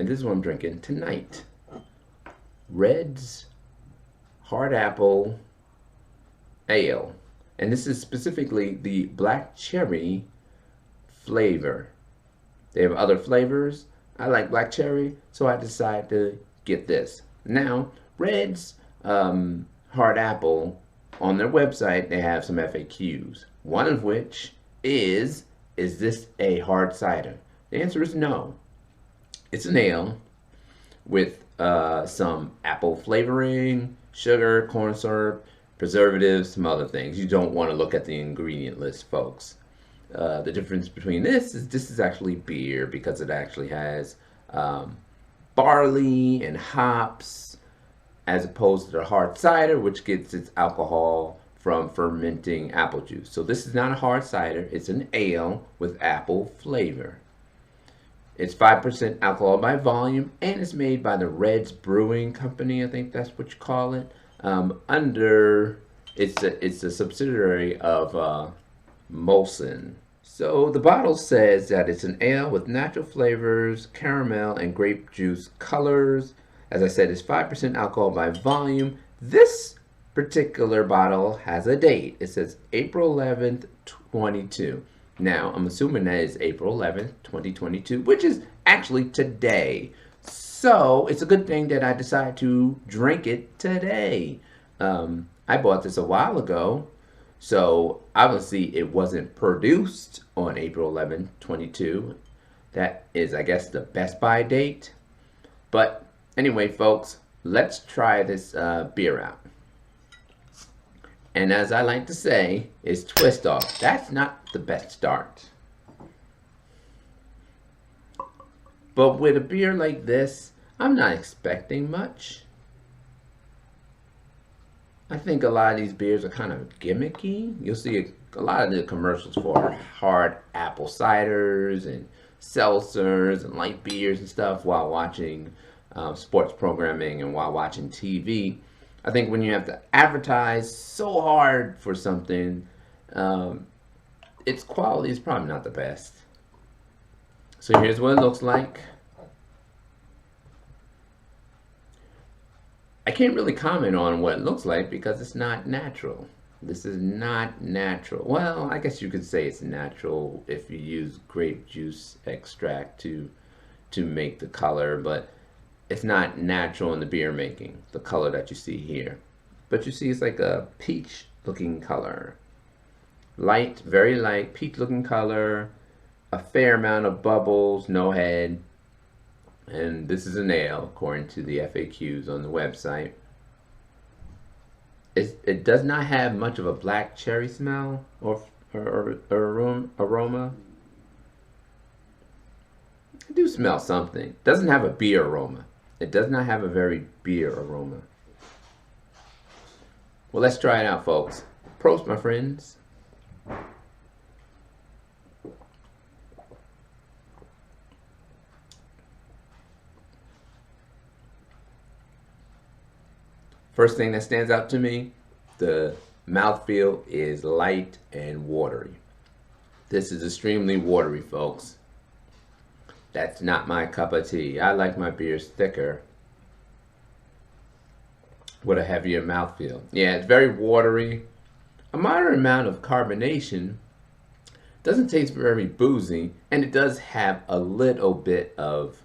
and this is what I'm drinking tonight. Red's Hard Apple Ale. And this is specifically the black cherry flavor. They have other flavors. I like black cherry, so I decided to get this. Now, Red's Hard Apple, on their website, they have some FAQs. One of which is this a hard cider? The answer is no. It's an ale with some apple flavoring, sugar, corn syrup, preservatives, some other things. You don't want to look at the ingredient list, folks. The difference between this is actually beer, because it actually has barley and hops, as opposed to the hard cider, which gets its alcohol from fermenting apple juice. So this is not a hard cider, it's an ale with apple flavor. It's 5% alcohol by volume, and it's made by the Red's Brewing Company, I think that's what you call it. It's a subsidiary of Molson. So the bottle says that it's an ale with natural flavors, caramel, and grape juice colors. As I said, it's 5% alcohol by volume. This particular bottle has a date. It says April 11th, 22. Now, I'm assuming that is April 11th, 2022, which is actually today. So, it's a good thing that I decided to drink it today. I bought this a while ago, so obviously it wasn't produced on April 11th, 22. That is, I guess, the Best Buy date. But anyway, folks, let's try this beer out. And as I like to say, is twist off. That's not the best start. But with a beer like this, I'm not expecting much. I think a lot of these beers are kind of gimmicky. You'll see a lot of the commercials for hard apple ciders and seltzers and light beers and stuff while watching sports programming and while watching TV. I think when you have to advertise so hard for something, its quality is probably not the best. So here's what it looks like. I can't really comment on what it looks like because it's not natural. This is not natural. Well, I guess you could say it's natural if you use grape juice extract to make the color, but it's not natural in the beer making, the color that you see here. But you see it's like a peach looking color. Light, very light, peach looking color, a fair amount of bubbles, no head. And this is an ale, according to the FAQs on the website. It does not have much of a black cherry smell or aroma. I do smell something. It doesn't have a beer aroma. It does not have a very beer aroma. Well, let's try it out, folks. Prost, my friends. First thing that stands out to me, the mouthfeel is light and watery. This is extremely watery, folks. That's not my cup of tea. I like my beers thicker with a heavier mouthfeel. Yeah, it's very watery. A moderate amount of carbonation. Doesn't taste very boozy, and it does have a little bit of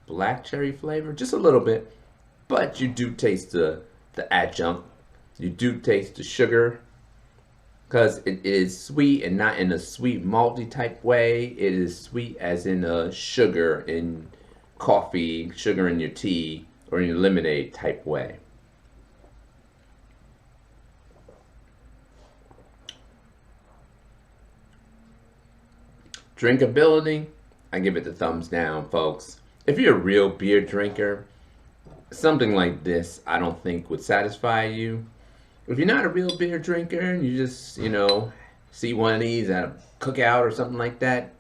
black cherry flavor, just a little bit, but you do taste the adjunct. You do taste the sugar, because it is sweet and not in a sweet malty type way. It is sweet as in a sugar in coffee, sugar in your tea, or in your lemonade type way. Drinkability, I give it the thumbs down, folks. If you're a real beer drinker, something like this I don't think would satisfy you. If you're not a real beer drinker and you just, see one of these at a cookout or something like that,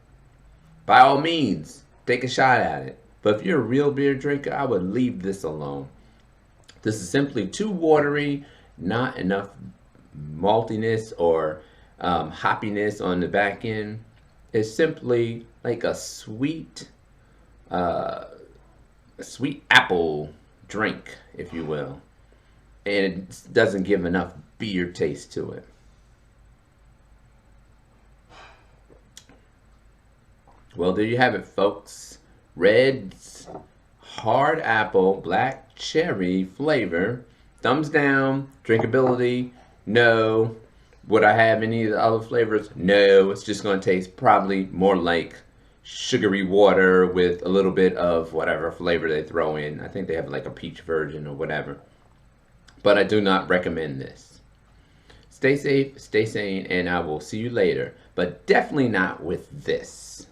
by all means, take a shot at it. But if you're a real beer drinker, I would leave this alone. This is simply too watery, not enough maltiness or hoppiness on the back end. It's simply like a sweet, sweet apple drink, if you will. And it doesn't give enough beer taste to it. Well, there you have it, folks. Red's hard apple, black cherry flavor. Thumbs down. Drinkability, no. Would I have any of the other flavors? No. It's just going to taste probably more like sugary water with a little bit of whatever flavor they throw in. I think they have like a peach version or whatever. But I do not recommend this. Stay safe, stay sane, and I will see you later. But definitely not with this.